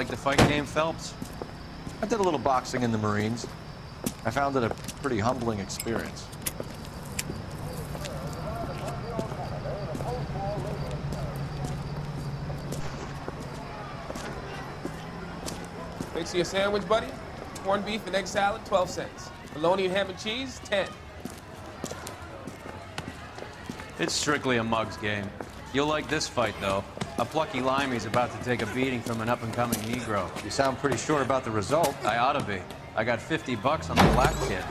like the fight game, Phelps? I did a little boxing in the Marines. I found it a pretty humbling experience. Makes you a sandwich, buddy? Corned beef and egg salad, 12 cents. Bologna and ham and cheese, 10. It's strictly a mug's game. You'll like this fight, though. A plucky limey's about to take a beating from an up-and-coming Negro. You sound pretty sure about the result. I ought to be. I got 50 bucks on the black kid.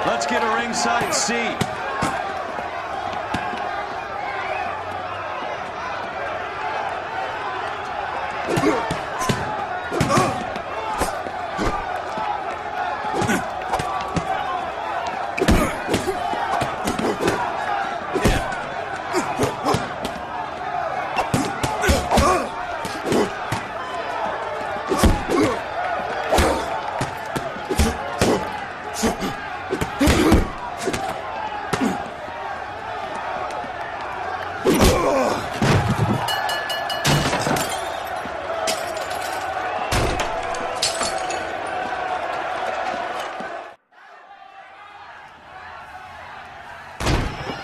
Let's get a ringside seat.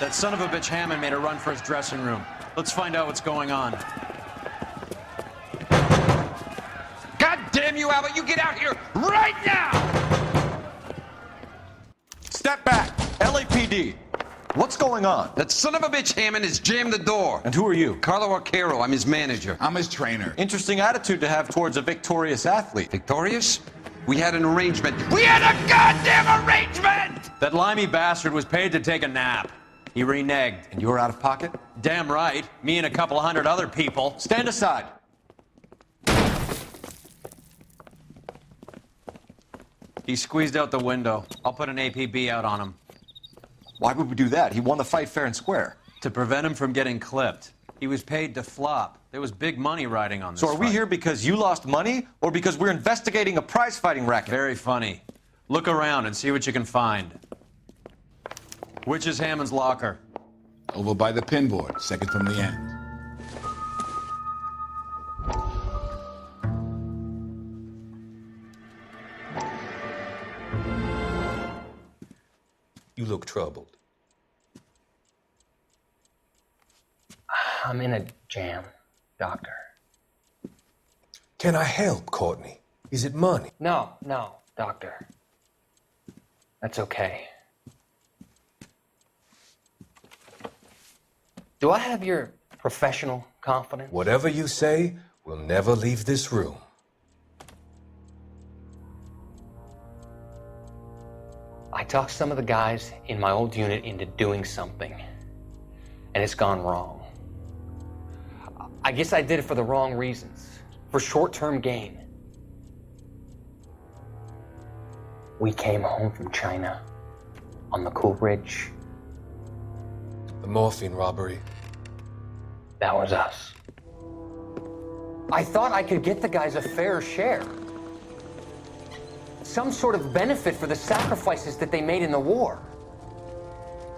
That son of a bitch Hammond made a run for his dressing room. Let's find out what's going on. God damn you, Albert! You get out here right now! Step back! LAPD! What's going on? That son of a bitch Hammond has jammed the door. And who are you? Carlo Arcaro, I'm his manager. I'm his trainer. Interesting attitude to have towards a victorious athlete. Victorious? We had an arrangement. We had a goddamn arrangement! That limey bastard was paid to take a nap. He reneged. And you were out of pocket? Damn right. Me and a couple 100 other people. Stand aside. He squeezed out the window. I'll put an APB out on him. Why would we do that? He won the fight fair and square. To prevent him from getting clipped. He was paid to flop. There was big money riding on this So are we fight. here because you lost money, or because we're investigating a prize-fighting racket? Very funny. Look around and see what you can find. Which is Hammond's locker? Over by the pinboard, second from the end. You look troubled. I'm in a jam, Doctor. Can I help, Courtney? Is it money? No, Doctor. That's okay. Do I have your professional confidence? Whatever you say, we'll never leave this room. I talked some of the guys in my old unit into doing something, and it's gone wrong. I guess I did it for the wrong reasons, for short-term gain. We came home from China on the Cool Ridge. The morphine robbery. That was us. I thought I could get the guys a fair share. Some sort of benefit for the sacrifices that they made in the war.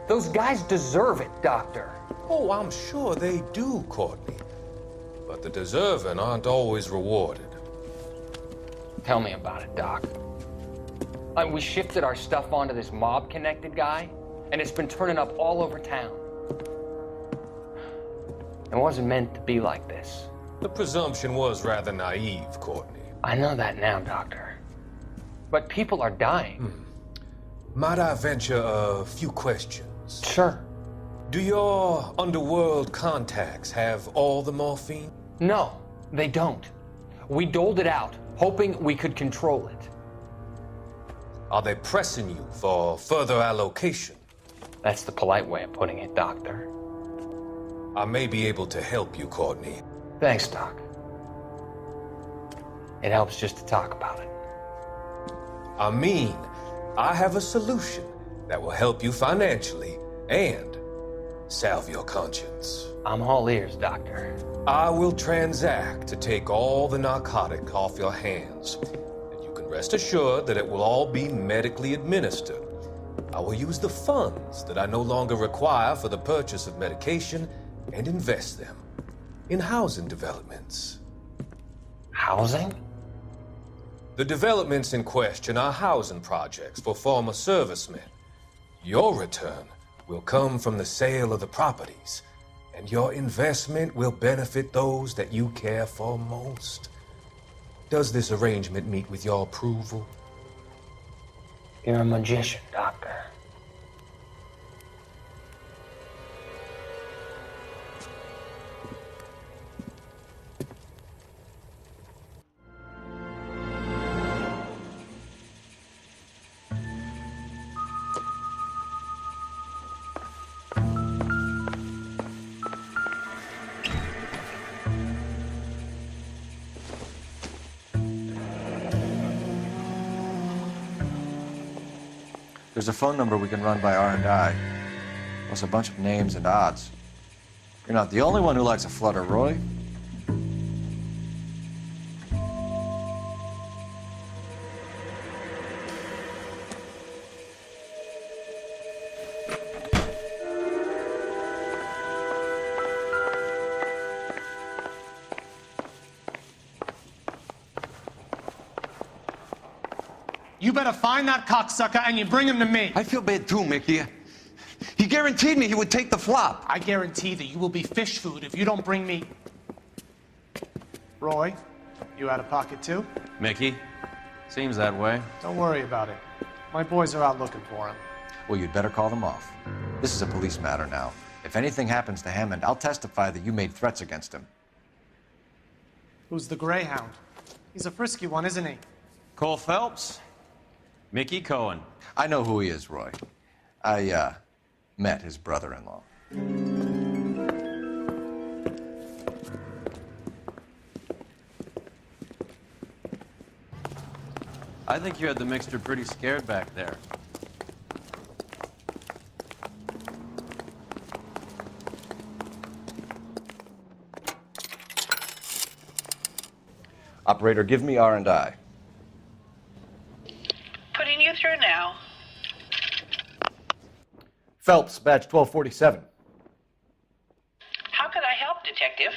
Those guys deserve it, Doctor. Oh, I'm sure they do, Courtney. But the deserving aren't always rewarded. Tell me about it, Doc. We shifted our stuff onto this mob-connected guy, and it's been turning up all over town. It wasn't meant to be like this. The presumption was rather naive, Courtney. I know that now, Doctor. But people are dying. Might I venture a few questions? Sure. Do your underworld contacts have all the morphine? No, they don't. We doled it out, hoping we could control it. Are they pressing you for further allocation? That's the polite way of putting it, Doctor. I may be able to help you, Courtney. Thanks, Doc. It helps just to talk about it. I mean, I have a solution that will help you financially and salve your conscience. I'm all ears, Doctor. I will transact to take all the narcotic off your hands. And you can rest assured that it will all be medically administered. I will use the funds that I no longer require for the purchase of medication and invest them in housing developments. Housing? The developments in question are housing projects for former servicemen. Your return will come from the sale of the properties, and your investment will benefit those that you care for most. Does this arrangement meet with your approval? You're a magician, Doctor. There's a phone number we can run by R&I, plus a bunch of names and odds. You're not the only one who likes a flutter, Roy. You better find that cocksucker and you bring him to me. I feel bad too, Mickey. He guaranteed me he would take the flop. I guarantee that you will be fish food if you don't bring me... Roy, you out of pocket too? Mickey? Seems that way. Don't worry about it. My boys are out looking for him. Well, you'd better call them off. This is a police matter now. If anything happens to Hammond, I'll testify that you made threats against him. Who's the Greyhound? He's a frisky one, isn't he? Cole Phelps? Mickey Cohen. I know who he is, Roy. I, met his brother-in-law. I think you had the mixture pretty scared back there. Operator, give me R&I. Putting you through now. Phelps, badge 1247. How could I help, Detective?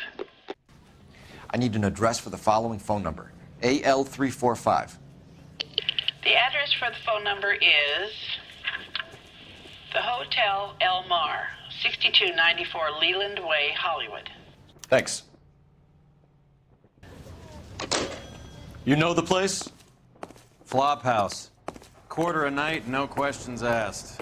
I need an address for the following phone number. AL345. The address for the phone number is the Hotel El Mar, 6294 Leland Way, Hollywood. Thanks. You know the place? Flop house. Quarter a night, no questions asked.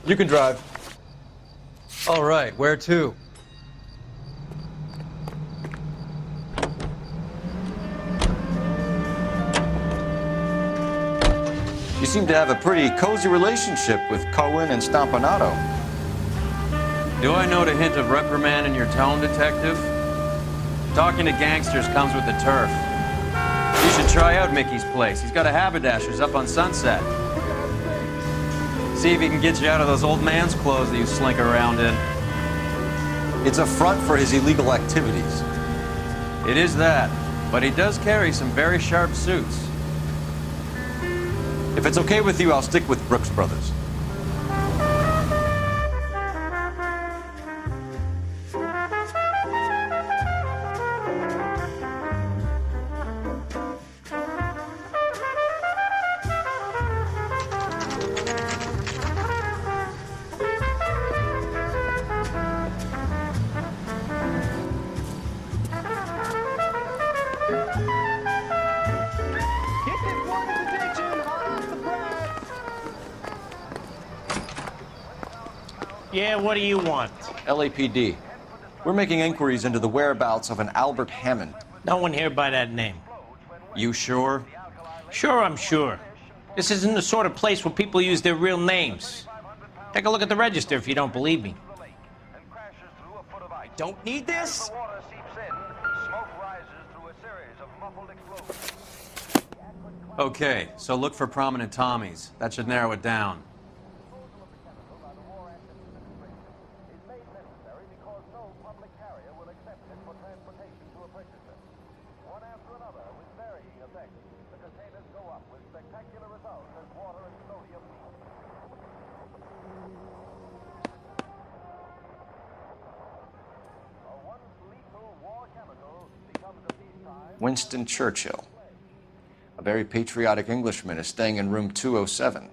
You can drive. All right, where to? You seem to have a pretty cozy relationship with Cohen and Stompanato. Do I note a hint of reprimand in your tone, Detective? Talking to gangsters comes with the turf. You should try out Mickey's place. He's got a haberdasher's up on Sunset. See if he can get you out of those old man's clothes that you slink around in. It's a front for his illegal activities. It is that, but he does carry some very sharp suits. If it's okay with you, I'll stick with Brooks Brothers. Yeah, what do you want? LAPD. We're making inquiries into the whereabouts of an Albert Hammond. No one here by that name. You sure? Sure, I'm sure. This isn't the sort of place where people use their real names. Take a look at the register if you don't believe me. I don't need this? Okay, so look for prominent Tommies. That should narrow it down. because no public carrier will accept it for transportation to a purchaser. One after another, with varying effects, the containers go up with spectacular results as water and sodium meet. A once lethal war chemical becomes a peacetime. Winston Churchill. A very patriotic Englishman is staying in room 207.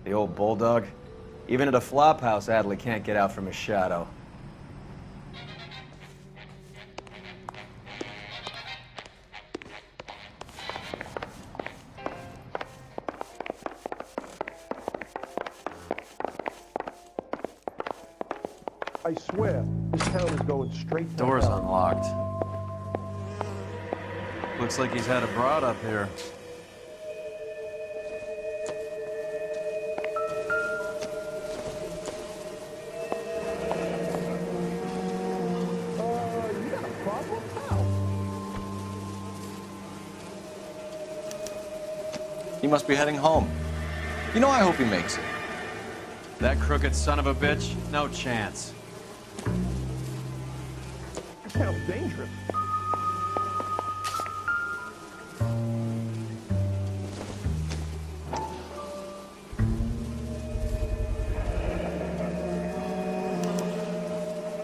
The old bulldog. Even at a flop house, Adley can't get out from his shadow. I swear, this town is going straight to Door's hell. unlocked. Looks like he's had a broad up here. You got a problem? How? He must be heading home. You know, I hope he makes it. That crooked son of a bitch? No chance. This sounds dangerous.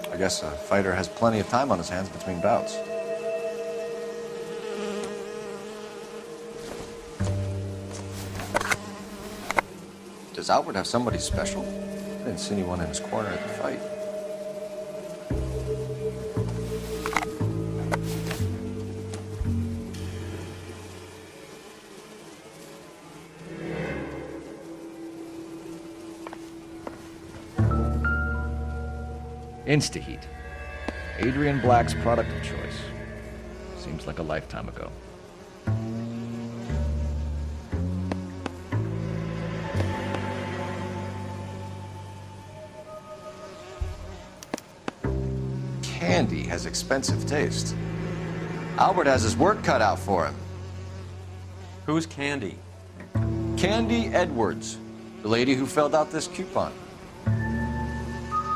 I guess a fighter has plenty of time on his hands between bouts. Does Albert have somebody special? I didn't see anyone in his corner at the fight. Instaheat. Adrian Black's product of choice. Seems like a lifetime ago. Candy has expensive taste. Albert has his work cut out for him. Who's Candy? Candy Edwards, the lady who filled out this coupon.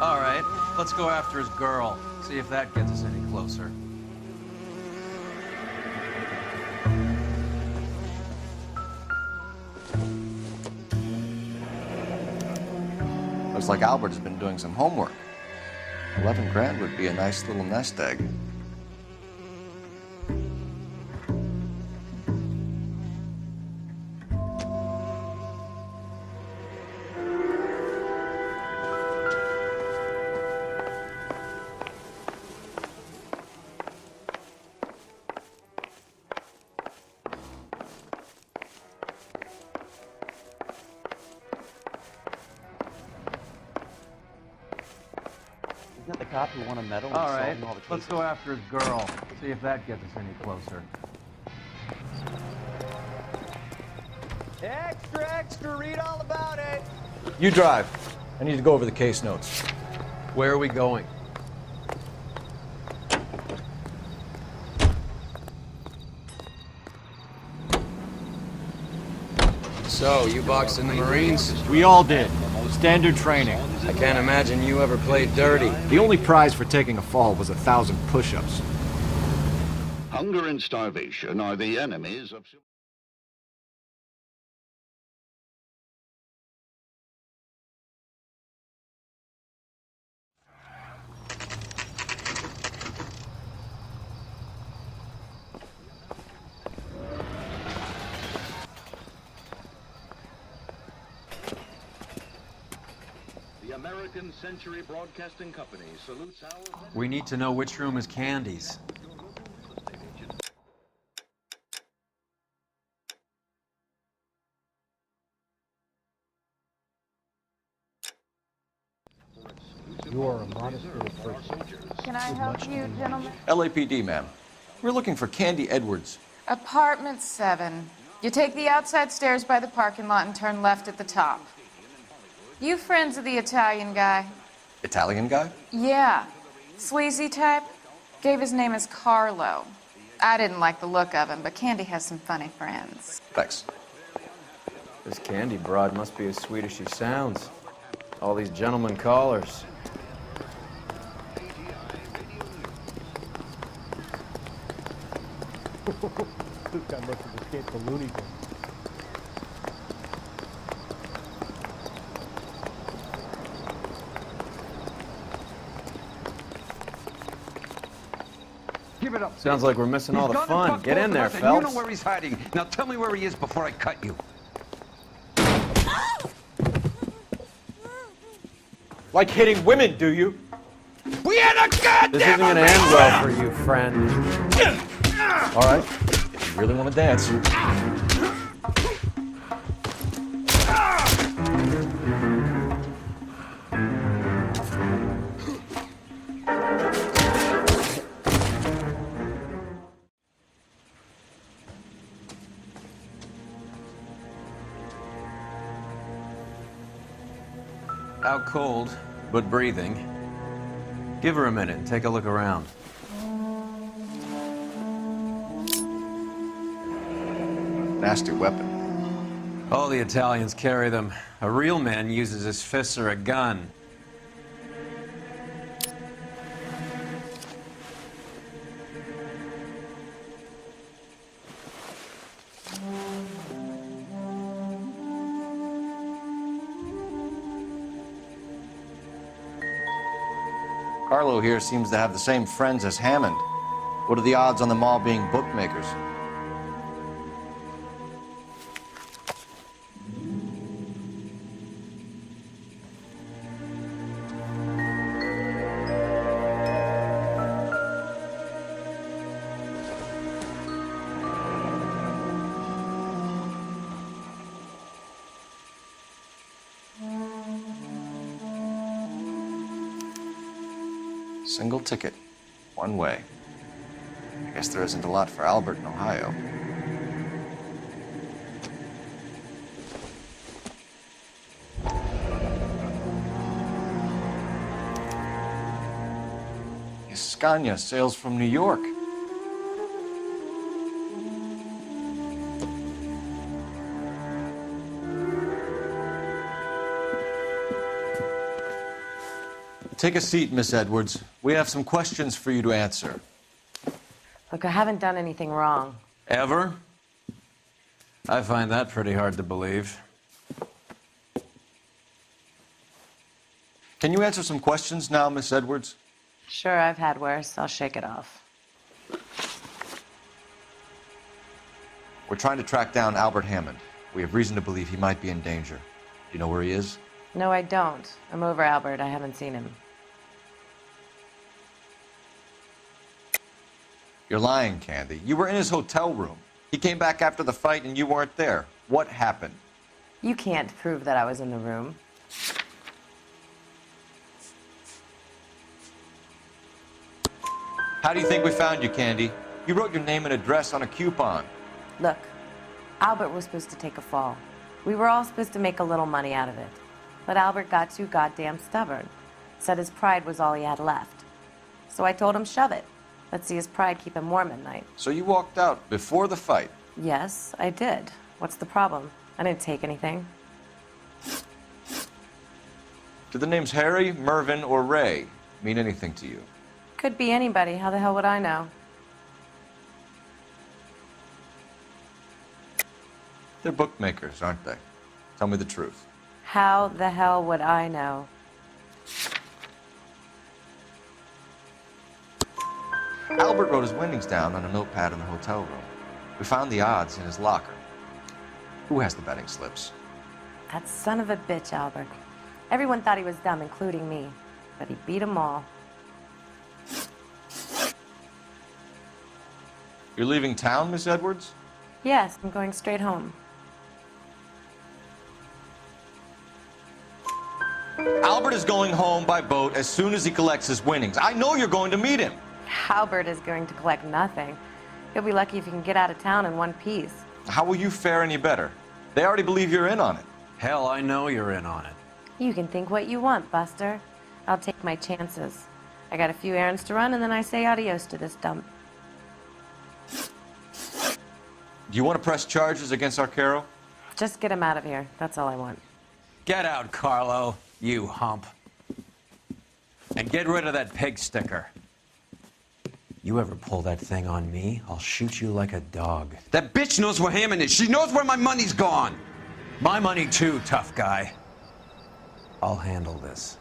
All right, let's go after his girl. See if that gets us any closer. Looks like Albert has been doing some homework. 11 grand would be a nice little nest egg. Isn't that the cop who won a medal? All right, let's go after his girl. See if that gets us any closer. Extra, extra, read all about it. You drive. I need to go over the case notes. Where are we going? So, you boxed in the Marines? We all did. Standard training. I can't imagine you ever played dirty. The only prize for taking a fall was 1,000 push-ups. Hunger and starvation are the enemies of... The American Century Broadcasting Company salutes our... We need to know which room is Candy's. You are a modest little person. Can I help you, gentlemen? LAPD, ma'am. We're looking for Candy Edwards. Apartment 7. You take the outside stairs by the parking lot and turn left at the top. You friends of the Italian guy? Italian guy? Yeah. Sleazy type? Gave his name as Carlo. I didn't like the look of him, but Candy has some funny friends. Thanks. This Candy broad must be as sweet as she sounds. All these gentlemen callers. This guy must have escaped the Looney Bin. Give it up. Sounds like we're missing all the fun. Get in there, You Phelps. know where he's hiding. Now tell me where he is before I cut you. Like hitting women, do you? We had a goddamn This isn't gonna end well for you, friend. All right, if you really want to dance. Out cold, but breathing. Give her a minute and take a look around. Nasty weapon. All the Italians carry them. A real man uses his fists or a gun. Carlo here seems to have the same friends as Hammond. What are the odds on them all being bookmakers? Single ticket, one way. I guess there isn't a lot for Albert in Ohio. Scania sails from New York. Take a seat, Miss Edwards. We have some questions for you to answer. Look, I haven't done anything wrong. Ever? I find that pretty hard to believe. Can you answer some questions now, Miss Edwards? Sure, I've had worse. I'll shake it off. We're trying to track down Albert Hammond. We have reason to believe he might be in danger. Do you know where he is? No, I don't. I'm over Albert. I haven't seen him. You're lying, Candy. You were in his hotel room. He came back after the fight and you weren't there. What happened? You can't prove that I was in the room. How do you think we found you, Candy? You wrote your name and address on a coupon. Look, Albert was supposed to take a fall. We were all supposed to make a little money out of it. But Albert got too goddamn stubborn. Said his pride was all he had left. So I told him, shove it. Let's see his pride keep him warm at night. So you walked out before the fight? Yes, I did. What's the problem? I didn't take anything. Do the names Harry, Mervyn, or Ray mean anything to you? Could be anybody. How the hell would I know? They're bookmakers, aren't they? Tell me the truth. How the hell would I know? Albert wrote his winnings down on a notepad in the hotel room. We found the odds in his locker. Who has the betting slips? That son of a bitch, Albert. Everyone thought he was dumb, including me. But he beat them all. You're leaving town, Miss Edwards? Yes, I'm going straight home. Albert is going home by boat as soon as he collects his winnings. I know you're going to meet him. Albert is going to collect nothing. He'll be lucky if he can get out of town in one piece. How will you fare any better? They already believe you're in on it. Hell, I know you're in on it. You can think what you want, Buster. I'll take my chances. I got a few errands to run, and then I say adios to this dump. Do you want to press charges against Arcaro? Just get him out of here. That's all I want. Get out, Carlo, you hump. And get rid of that pig sticker. You ever pull that thing on me, I'll shoot you like a dog. That bitch knows where Hammond is. She knows where my money's gone. My money too, tough guy. I'll handle this.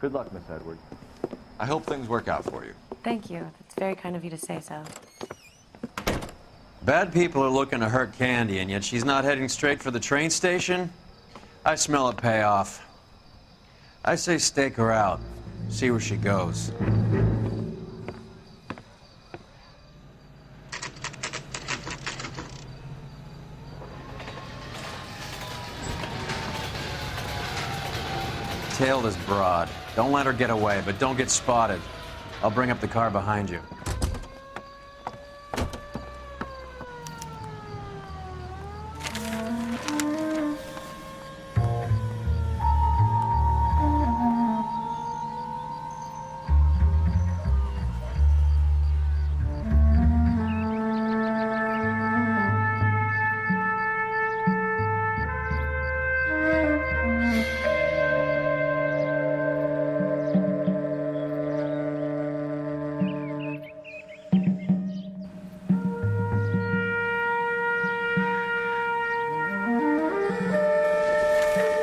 Good luck, Miss Edwards. I hope things work out for you. Thank you. It's very kind of you to say so. Bad people are looking to hurt Candy, and yet she's not heading straight for the train station? I smell a payoff. I say stake her out. See where she goes. Tail this broad. Don't let her get away, but don't get spotted. I'll bring up the car behind you.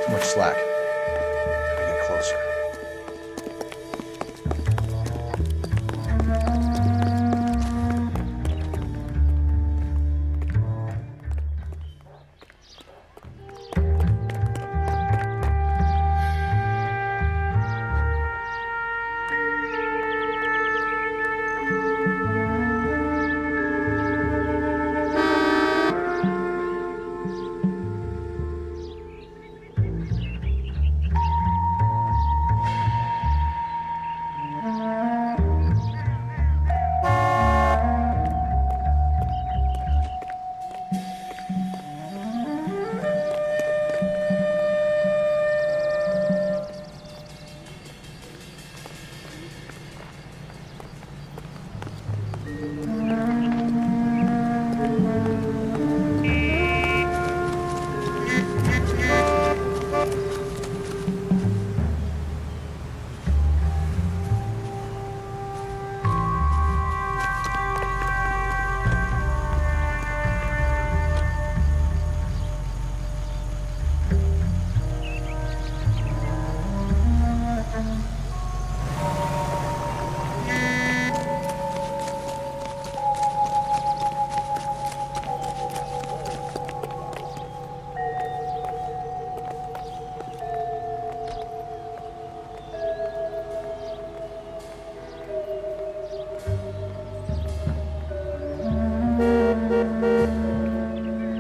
Too much slack. Gotta get closer.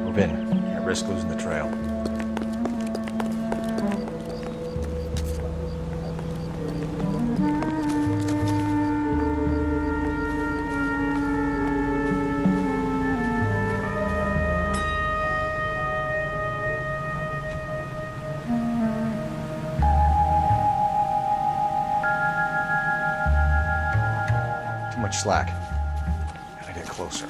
Move in. Can't risk losing the trail. Too much slack. Gotta get closer.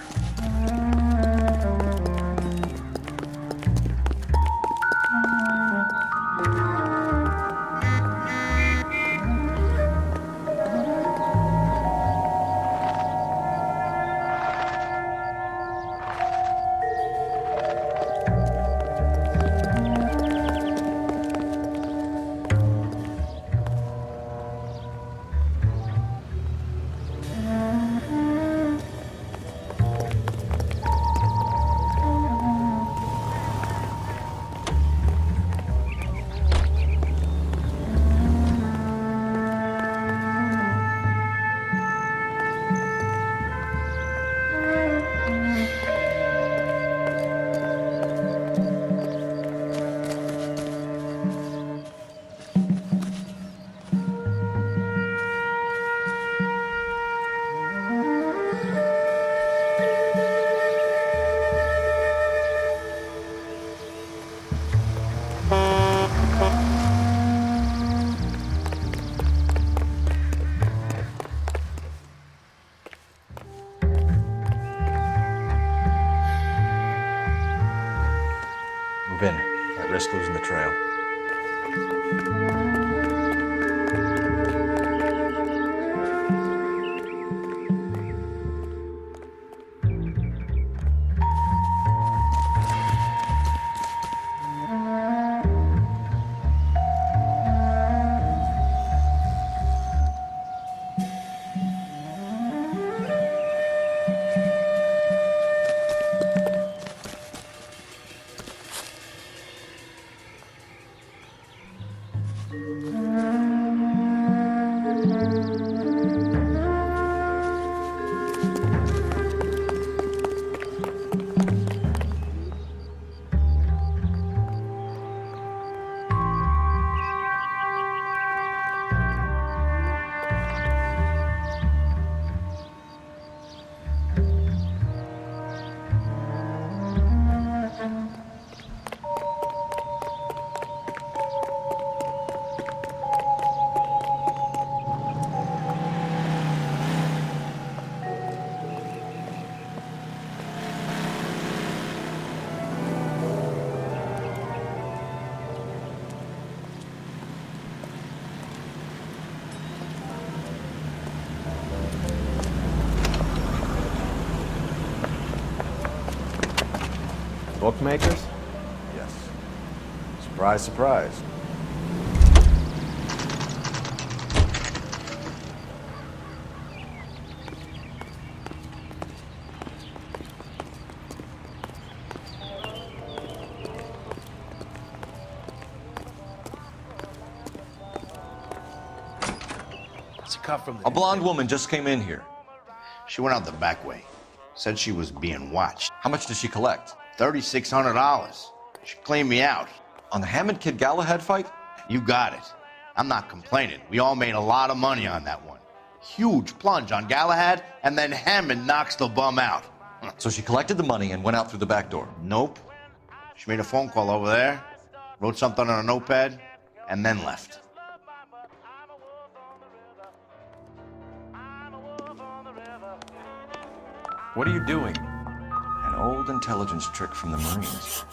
Move in. Can't risk losing the trail. Bookmakers? Yes. Surprise, surprise. A blonde woman just came in here. She went out the back way. Said she was being watched. How much did she collect? $3,600. She cleaned me out. On the Hammond Kid Galahad fight? You got it. I'm not complaining. We all made a lot of money on that one. Huge plunge on Galahad, and then Hammond knocks the bum out. So she collected the money and went out through the back door? Nope. She made a phone call over there, wrote something on a notepad, and then left. What are you doing? An old intelligence trick from the Marines.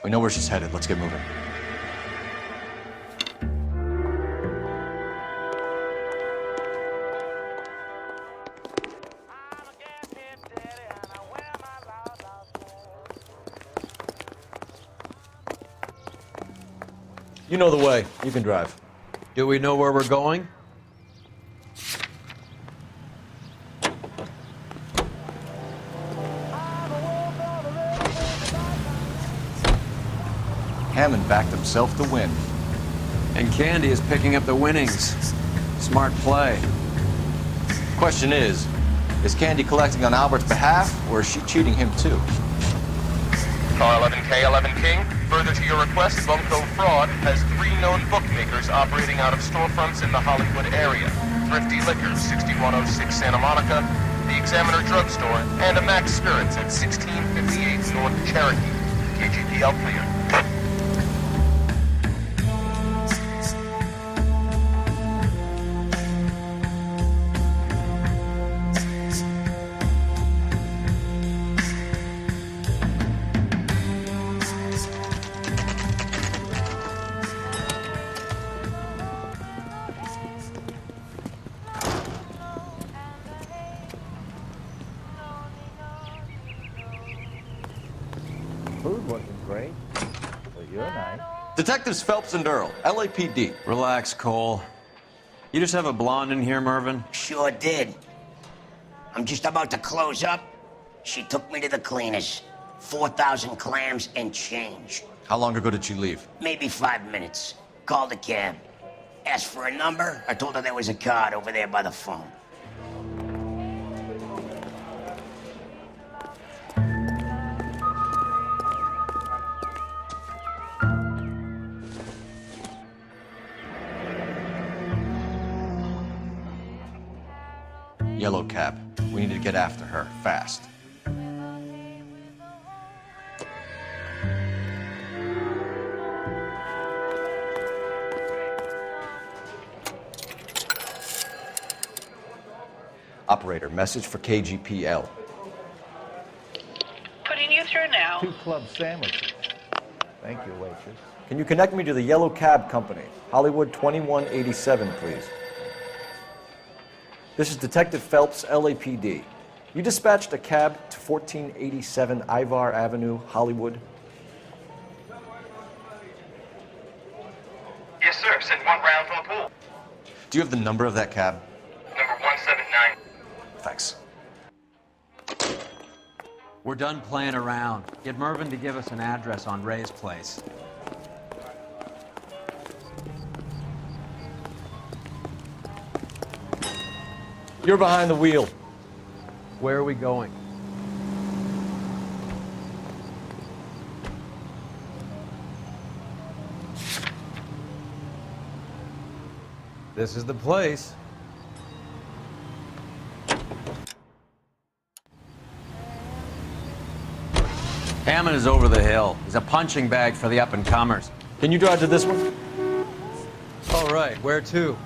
We know where she's headed. Let's get moving. You know the way. You can drive. Do we know where we're going? Hammond backed himself to win. And Candy is picking up the winnings. Smart play. Question is Candy collecting on Albert's behalf, or is she cheating him too? Car 11K, 11 King. Further to your request, Bumco Fraud has 3 known bookmakers operating out of storefronts in the Hollywood area. Thrifty Liquors, 6106 Santa Monica, the Examiner Drugstore, and a Max Spirits at 1658 North Cherokee. KGPL clear. Food wasn't great, but you're nice. Detectives Phelps and Earl, LAPD. Relax, Cole. You just have a blonde in here, Mervyn? Sure did. I'm just about to close up. She took me to the cleaners. 4,000 clams and change. How long ago did she leave? Maybe 5 minutes. Called a cab. Asked for a number. I told her there was a card over there by the phone. Yellow Cab. We need to get after her, fast. Operator, message for KGPL. Putting you through now. 2 club sandwiches. Thank you, waitress. Can you connect me to the Yellow Cab Company? Hollywood 2187, please. This is Detective Phelps, LAPD. You dispatched a cab to 1487 Ivar Avenue, Hollywood. Yes, sir. Send 1 round from the pool. Do you have the number of that cab? Number 179. Thanks. We're done playing around. Get Mervyn to give us an address on Ray's place. You're behind the wheel. Where are we going? This is the place. Hammond is over the hill. He's a punching bag for the up-and-comers. Can you drive to this one? All right, where to?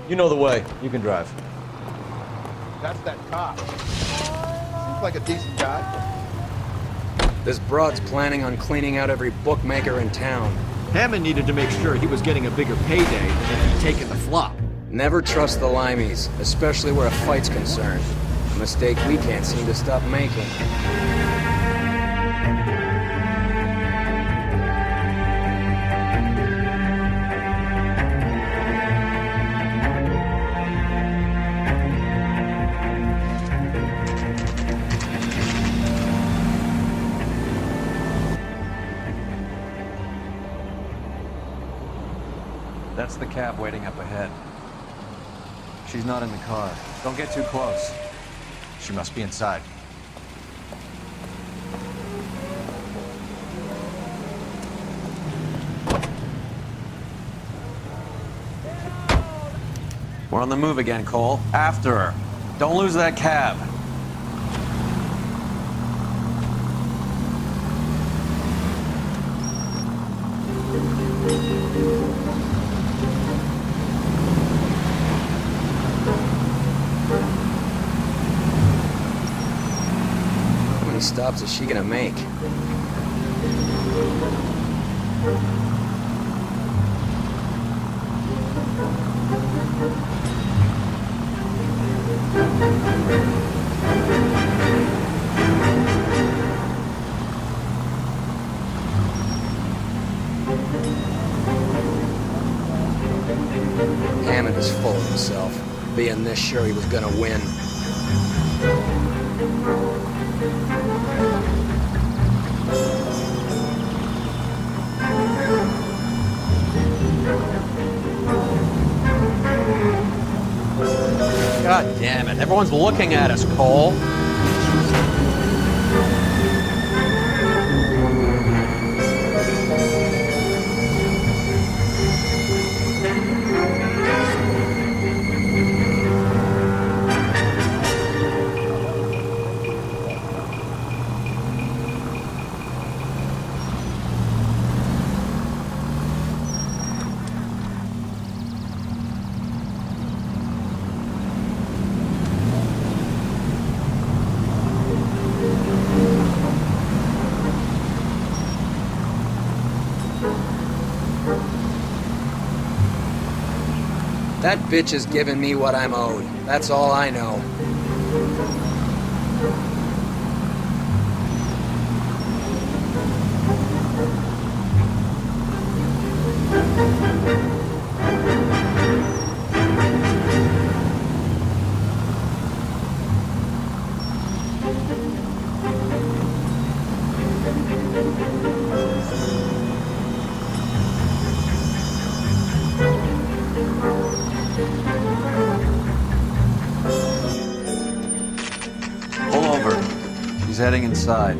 You know the way. You can drive. That's that cop. Seems like a decent guy. This broad's planning on cleaning out every bookmaker in town. Hammond needed to make sure he was getting a bigger payday than if he'd taken the flop. Never trust the limeys, especially where a fight's concerned. A mistake we can't seem to stop making. That's the cab waiting up ahead. She's not in the car. Don't get too close. She must be inside. We're on the move again, Cole. After her. Don't lose that cab. How many stops is she gonna make? Hammond is full of himself, being this sure he was gonna win. God damn it. Everyone's looking at us, Cole. That bitch is giving me what I'm owed. That's all I know. Pull over. He's heading inside.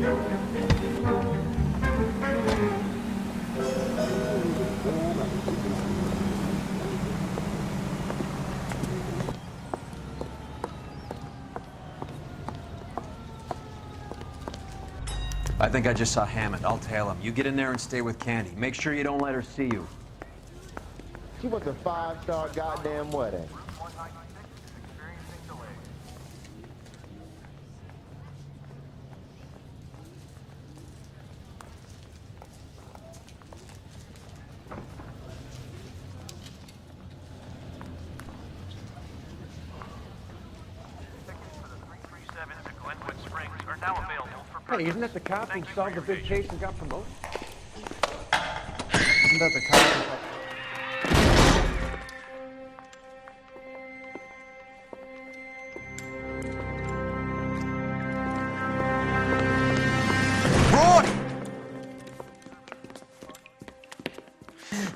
I think I just saw Hammond. I'll tail him. You get in there and stay with Candy. Make sure you don't let her see you. She wants a 5-star goddamn wedding. Hey, isn't that the cop who solved the big case and got promoted? Isn't that the cop?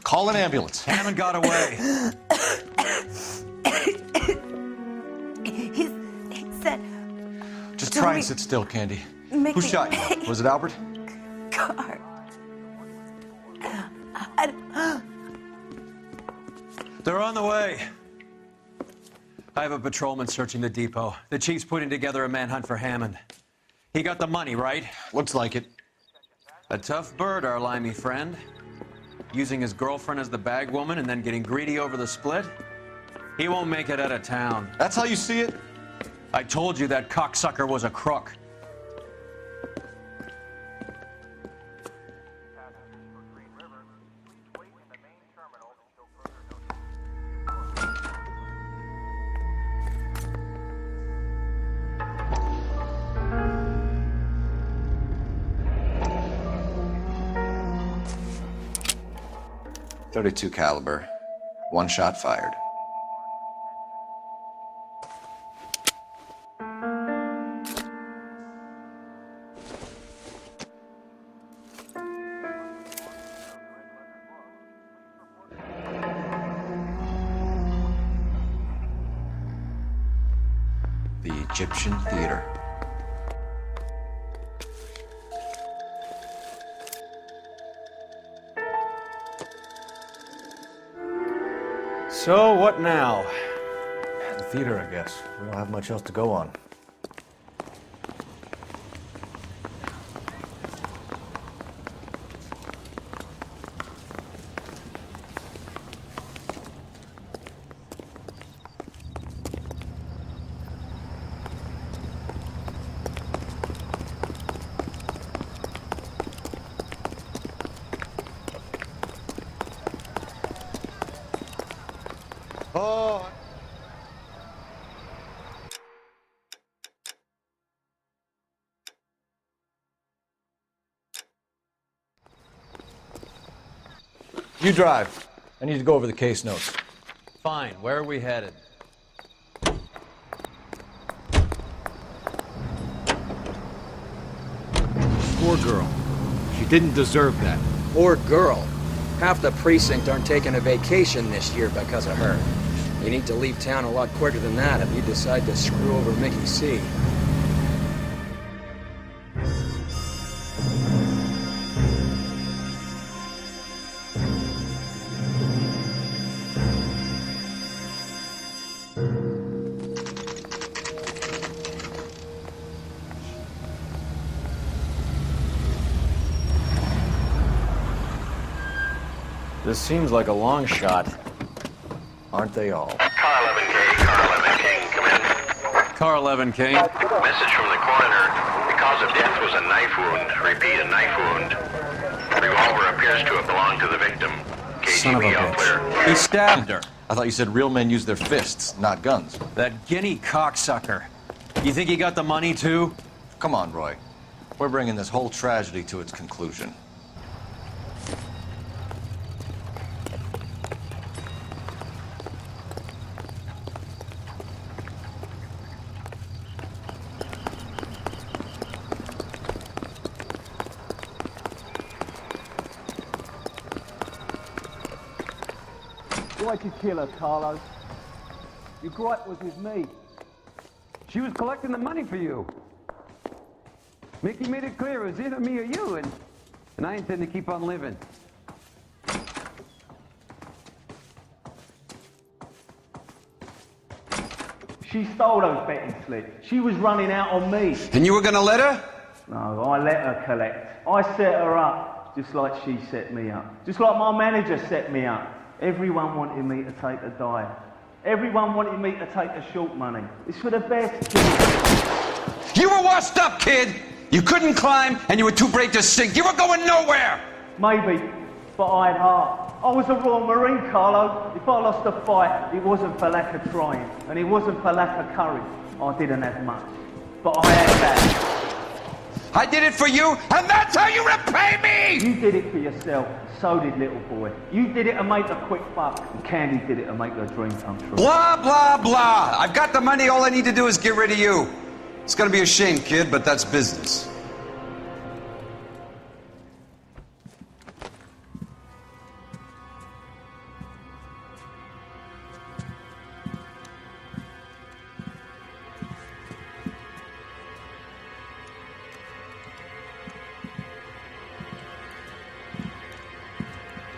Call an ambulance. Hammond got away. He said... Just try and sit still, Candy. Mickey. Who shot you? Was it Albert? Car. They're on the way. I have a patrolman searching the depot. The chief's putting together a manhunt for Hammond. He got the money, right? Looks like it. A tough bird, our limey friend. Using his girlfriend as the bag woman and then getting greedy over the split. He won't make it out of town. That's how you see it? I told you that cocksucker was a crook. .32 caliber. One shot fired. The Egyptian Theater. So, what now? The theater, I guess. We don't have much else to go on. Oh. You drive. I need to go over the case notes. Fine. Where are we headed? Poor girl. She didn't deserve that. Poor girl. Half the precinct aren't taking a vacation this year because of her. You need to leave town a lot quicker than that if you decide to screw over Mickey C. This seems like a long shot. Aren't they all? Car 11K, Car 11 King, come in. Car 11 King. Message from the coroner. The cause of death was a knife wound. Repeat, a knife wound. The revolver appears to have belonged to the victim. Son of a KGB all clear. bitch. He stabbed her. I thought you said real men use their fists, not guns. That guinea cocksucker. You think he got the money too? Come on, Roy. We're bringing this whole tragedy to its conclusion. Why'd you kill her, Carlos? Your gripe was with me. She was collecting the money for you. Mickey made it clear it was either me or you, and I intend to keep on living. She stole those betting slips. She was running out on me. And you were gonna let her? No, I let her collect. I set her up, just like she set me up. Just like my manager set me up. Everyone wanted me to take a dive. Everyone wanted me to take the short money. It's for the best, kid. You were washed up, kid! You couldn't climb, and you were too brave to sink. You were going nowhere! Maybe, but I had heart. I was a Royal Marine, Carlo. If I lost a fight, it wasn't for lack of trying, and it wasn't for lack of courage. I didn't have much, but I had that. I did it for you, and that's how you repay me! You did it for yourself. So did little boy. You did it to make a quick buck, and Candy did it to make her dream come true. Blah, blah, blah. I've got the money. All I need to do is get rid of you. It's gonna be a shame, kid, but that's business.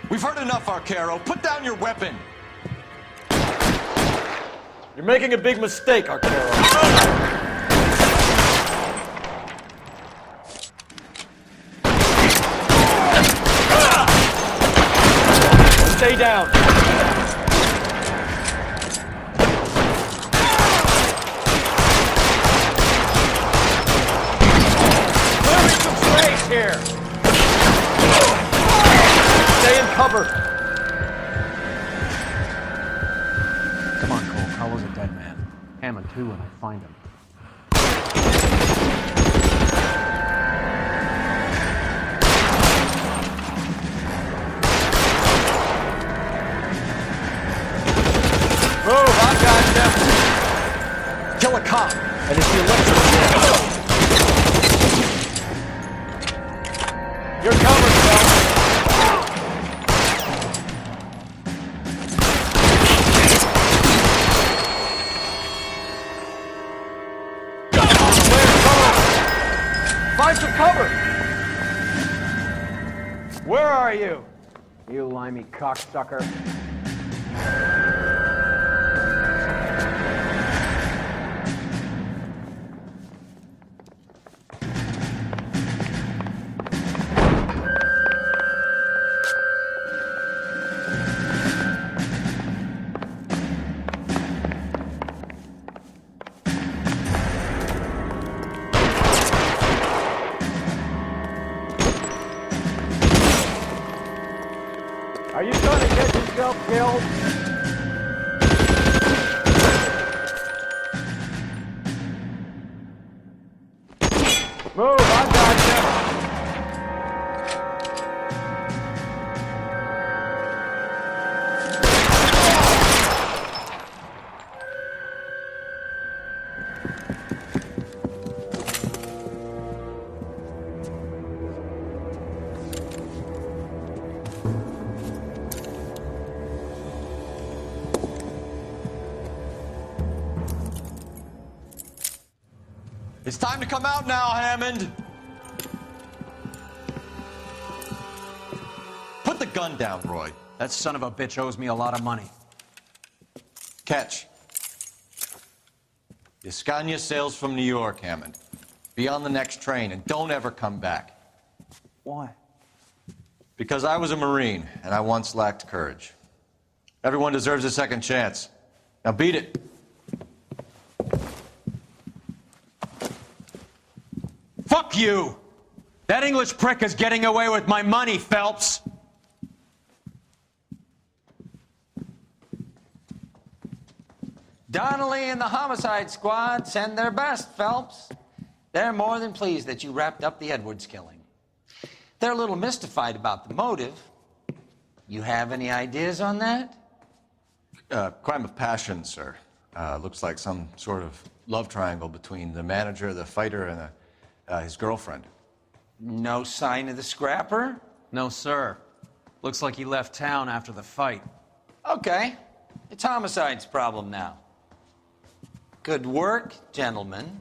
We've heard enough, Arcaro. Put down your weapon. You're making a big mistake, Arcaro. Stay down. Clearing some space here. Stay in cover. Come on, Cole. Carlo's a dead man. Hammond, too, when I find him. Move, I got you. Kill a cop, and it's the electric chair. You're covered, Phil. Find some cover. Where are you? You limey cocksucker. Are you trying to get yourself killed? Move, I got you. It's time to come out now, Hammond. Put the gun down, Roy. That son of a bitch owes me a lot of money. Catch. Escania sails from New York, Hammond. Be on the next train and don't ever come back. Why? Because I was a Marine and I once lacked courage. Everyone deserves a second chance. Now beat it. Fuck you! That English prick is getting away with my money, Phelps! Donnelly and the homicide squad send their best, Phelps. They're more than pleased that you wrapped up the Edwards killing. They're a little mystified about the motive. You have any ideas on that? Crime of passion, sir. Looks like some sort of love triangle between the manager, the fighter, and his girlfriend. No sign of the scrapper? No, sir. Looks like he left town after the fight. Okay. It's homicide's problem now. Good work, gentlemen.